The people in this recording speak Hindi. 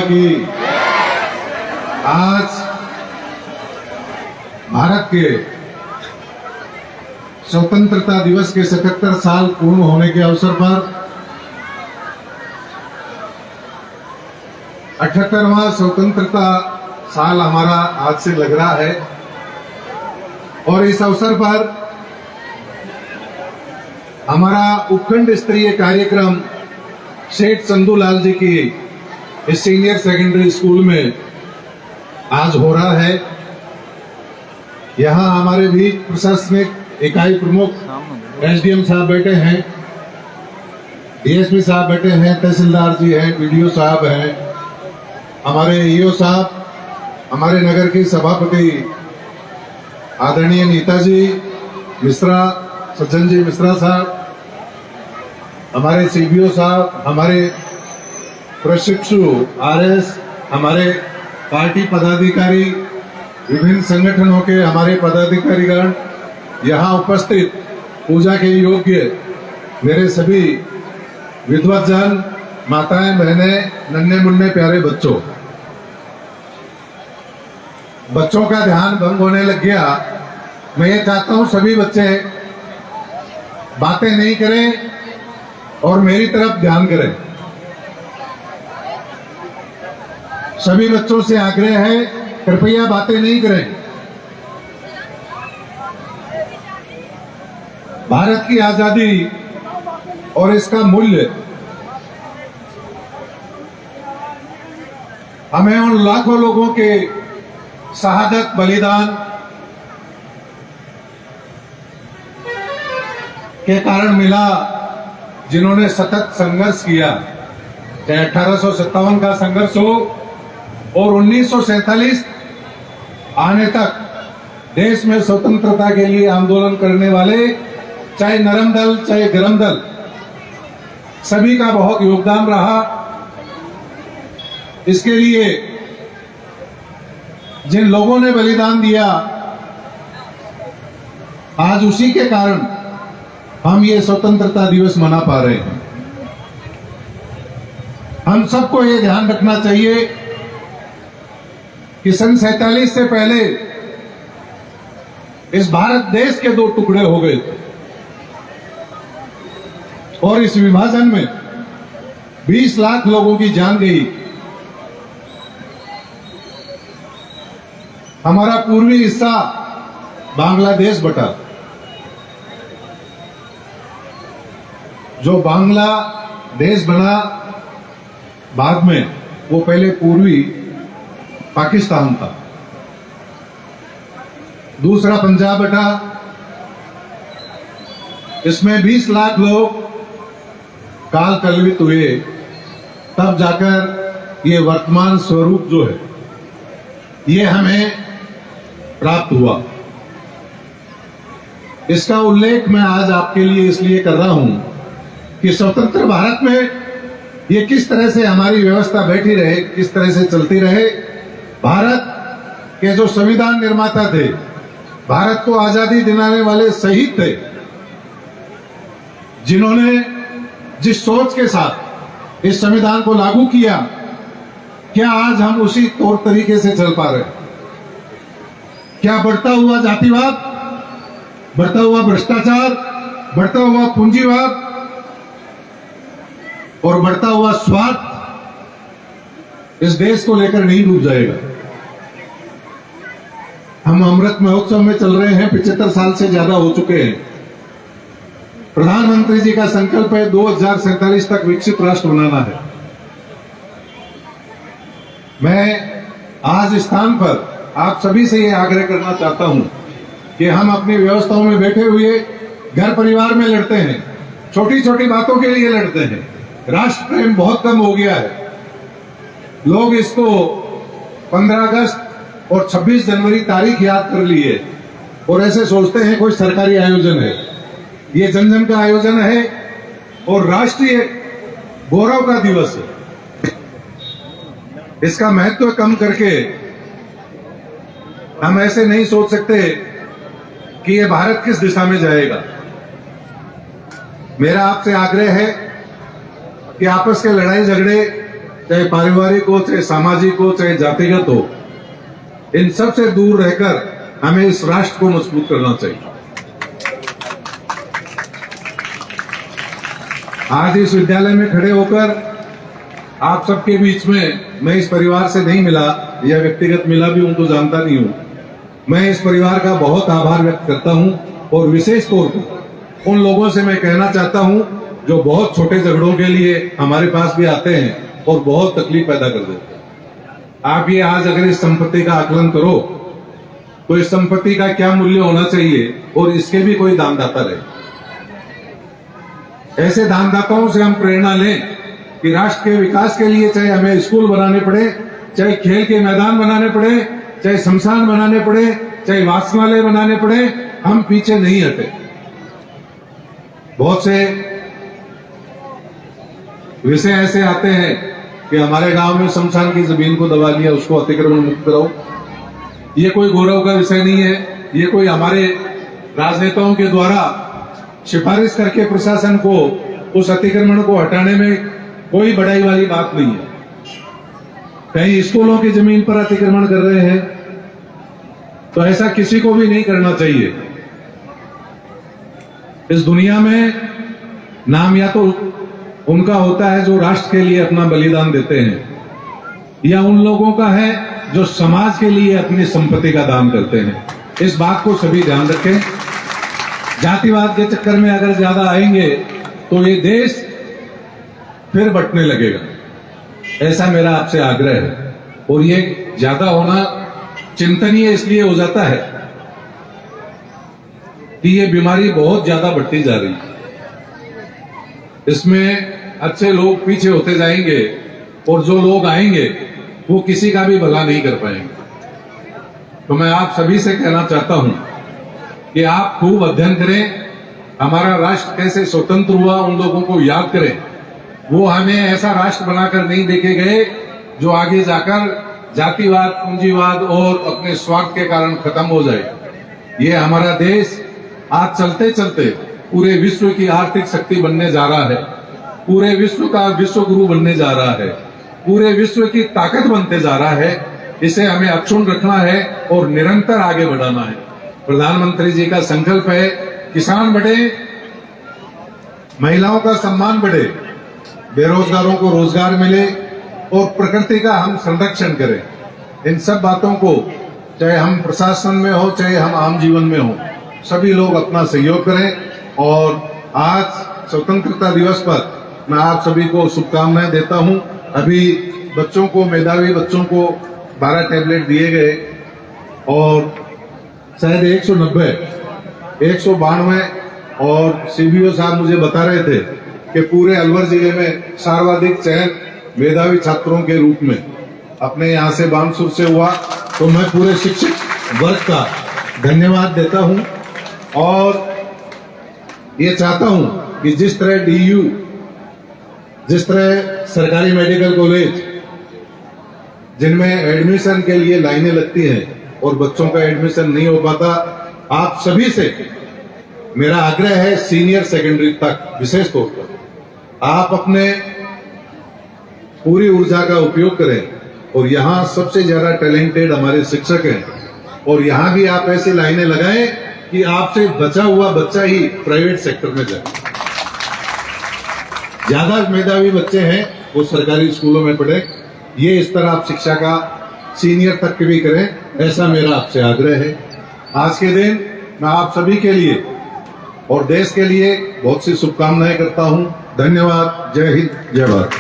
कि आज भारत के स्वतंत्रता दिवस के 77 साल पूर्ण होने के अवसर पर 78वां स्वतंत्रता साल हमारा आज से लग रहा है और इस अवसर पर हमारा उपखंड स्तरीय कार्यक्रम सेठ चंदूलाल जी की इस सीनियर सेकेंडरी स्कूल में आज हो रहा है। यहाँ हमारे भी प्रशासनिक इकाई प्रमुख एसडीएम साहब बैठे हैं, डीएसपी साहब बैठे हैं, तहसीलदार जी हैं, पीडीओ साहब हैं, हमारे ईओ साहब, हमारे नगर के सभापति आदरणीय नेताजी मिश्रा, सज्जन जी मिश्रा साहब, हमारे सीबीओ साहब, हमारे प्रशिक्षु आरएस, हमारे पार्टी पदाधिकारी, विभिन्न संगठनों के हमारे पदाधिकारीगण, यहाँ उपस्थित पूजा के योग्य मेरे सभी विद्वतजन, माताएं, बहनें, नन्हे मुन्ने प्यारे बच्चों का ध्यान भंग होने लग गया। मैं ये चाहता हूं सभी बच्चे बातें नहीं करें और मेरी तरफ ध्यान करें। सभी बच्चों से आग्रह है, कृपया बातें नहीं करें। भारत की आजादी और इसका मूल्य हमें उन लाखों लोगों के शहादत बलिदान के कारण मिला जिन्होंने सतत संघर्ष किया, चाहे 1857 का संघर्ष हो और 1947 आने तक देश में स्वतंत्रता के लिए आंदोलन करने वाले, चाहे नरम दल चाहे गरम दल, सभी का बहुत योगदान रहा। इसके लिए जिन लोगों ने बलिदान दिया, आज उसी के कारण हम ये स्वतंत्रता दिवस मना पा रहे हैं। हम सबको ये ध्यान रखना चाहिए कि सन 47 से पहले इस भारत देश के दो टुकड़े हो गए थे और इस विभाजन में 20 लाख लोगों की जान गई। हमारा पूर्वी हिस्सा बांग्लादेश बटा। जो बांग्लादेश बना बाद में, वो पहले पूर्वी पाकिस्तान था। दूसरा पंजाब बटा, इसमें 20 लाख लोग काल कलवित हुए, तब जाकर ये वर्तमान स्वरूप जो है ये हमें प्राप्त हुआ। इसका उल्लेख मैं आज आपके लिए इसलिए कर रहा हूं कि स्वतंत्र भारत में ये किस तरह से हमारी व्यवस्था बैठी रहे, किस तरह से चलती रहे। भारत के जो संविधान निर्माता थे, भारत को आजादी दिलाने वाले शहीद थे, जिन्होंने जिस सोच के साथ इस संविधान को लागू किया, क्या आज हम उसी तौर तरीके से चल पा रहे हैं? क्या बढ़ता हुआ जातिवाद, बढ़ता हुआ भ्रष्टाचार, बढ़ता हुआ पूंजीवाद और बढ़ता हुआ स्वार्थ इस देश को लेकर नहीं डूब जाएगा? हम अमृत महोत्सव में चल रहे हैं, 75 साल से ज्यादा हो चुके हैं। प्रधानमंत्री जी का संकल्प है 2047 तक विकसित राष्ट्र बनाना है। मैं आज इस स्थान पर आप सभी से यह आग्रह करना चाहता हूं कि हम अपनी व्यवस्थाओं में बैठे हुए घर परिवार में लड़ते हैं, छोटी छोटी बातों के लिए लड़ते हैं। राष्ट्र प्रेम बहुत कम हो गया है। लोग इसको 15 अगस्त और 26 जनवरी तारीख याद कर लिए और ऐसे सोचते हैं कोई सरकारी आयोजन है। ये जन जन का आयोजन है और राष्ट्रीय गौरव का दिवस है। इसका महत्व कम करके हम ऐसे नहीं सोच सकते कि ये भारत किस दिशा में जाएगा। मेरा आपसे आग्रह है कि आपस के लड़ाई झगड़े चाहे पारिवारिक हो, चाहे सामाजिक हो, चाहे जातिगत हो, इन सब से दूर रहकर हमें इस राष्ट्र को मजबूत करना चाहिए। आज इस विद्यालय में खड़े होकर आप सबके बीच में मैं इस परिवार से नहीं मिला या व्यक्तिगत मिला भी हूं तो जानता नहीं हूं। मैं इस परिवार का बहुत आभार व्यक्त करता हूं और विशेष तौर पर उन लोगों से मैं कहना चाहता हूं जो बहुत छोटे झगड़ों के लिए हमारे पास भी आते हैं और बहुत तकलीफ पैदा कर देते हैं। आप ये आज अगर इस संपत्ति का आकलन करो तो इस संपत्ति का क्या मूल्य होना चाहिए और इसके भी कोई दानदाता रहे। ऐसे दानदाताओं से हम प्रेरणा लें कि राष्ट्र के विकास के लिए चाहे हमें स्कूल बनाने पड़े, चाहे खेल के मैदान बनाने पड़े, चाहे शमशान बनाने पड़े, चाहे वाचनालय बनाने पड़े, हम पीछे नहीं हटे। बहुत से विषय ऐसे आते हैं कि हमारे गांव में शमशान की जमीन को दबा लिया, उसको अतिक्रमण मुक्त कराओ। ये कोई गौरव का विषय नहीं है। ये कोई हमारे राजनेताओं के द्वारा सिफारिश करके प्रशासन को उस अतिक्रमण को हटाने में कोई बड़ाई वाली बात नहीं है। कहीं स्कूलों की जमीन पर अतिक्रमण कर रहे हैं तो ऐसा किसी को भी नहीं करना चाहिए। इस दुनिया में नाम या तो उनका होता है जो राष्ट्र के लिए अपना बलिदान देते हैं, या उन लोगों का है जो समाज के लिए अपनी संपत्ति का दान करते हैं। इस बात को सभी ध्यान रखें। जातिवाद के चक्कर में अगर ज्यादा आएंगे तो ये देश फिर बंटने लगेगा। ऐसा मेरा आपसे आग्रह है। और ये ज्यादा होना चिंतनीय इसलिए हो जाता है कि ये बीमारी बहुत ज्यादा बढ़ती जा रही है। इसमें अच्छे लोग पीछे होते जाएंगे और जो लोग आएंगे वो किसी का भी भला नहीं कर पाएंगे। तो मैं आप सभी से कहना चाहता हूं कि आप खूब अध्ययन करें, हमारा राष्ट्र कैसे स्वतंत्र हुआ उन लोगों को याद करें। वो हमें ऐसा राष्ट्र बनाकर नहीं देखे गए जो आगे जाकर जातिवाद, पूंजीवाद और अपने स्वार्थ के कारण खत्म हो जाए। ये हमारा देश आज चलते चलते पूरे विश्व की आर्थिक शक्ति बनने जा रहा है, पूरे विश्व का विश्व गुरु बनने जा रहा है, पूरे विश्व की ताकत बनते जा रहा है। इसे हमें अक्षुण्ण रखना है और निरंतर आगे बढ़ाना है। प्रधानमंत्री जी का संकल्प है किसान बढ़े, महिलाओं का सम्मान बढ़े, बेरोजगारों को रोजगार मिले और प्रकृति का हम संरक्षण करें। इन सब बातों को चाहे हम प्रशासन में हो चाहे हम आम जीवन में हो, सभी लोग अपना सहयोग करें। और आज स्वतंत्रता दिवस पर मैं आप सभी को शुभकामनाएं देता हूं। अभी बच्चों को, मेधावी बच्चों को 12 टैबलेट दिए गए और शायद 190, 192 और सीबीओ साहब मुझे बता रहे थे कि पूरे अलवर जिले में सर्वाधिक चयन मेधावी छात्रों के रूप में अपने यहाँ से बानसूर से हुआ। तो मैं पूरे शिक्षक वर्ग का धन्यवाद देता हूं और ये चाहता हूं कि जिस तरह डीयू, जिस तरह सरकारी मेडिकल कॉलेज जिनमें एडमिशन के लिए लाइनें लगती हैं और बच्चों का एडमिशन नहीं हो पाता, आप सभी से मेरा आग्रह है सीनियर सेकेंडरी तक विशेष तौर पर आप अपने पूरी ऊर्जा का उपयोग करें। और यहाँ सबसे ज्यादा टैलेंटेड हमारे शिक्षक हैं और यहाँ भी आप ऐसी लाइनें लगाएं कि आपसे बचा हुआ बच्चा ही प्राइवेट सेक्टर में जाए। ज्यादा मेधावी बच्चे हैं वो सरकारी स्कूलों में पढ़े। ये इस तरह आप शिक्षा का सीनियर तक भी करें, ऐसा मेरा आपसे आग्रह है। आज के दिन मैं आप सभी के लिए और देश के लिए बहुत सी शुभकामनाएं करता हूं। धन्यवाद। जय हिंद, जय भारत।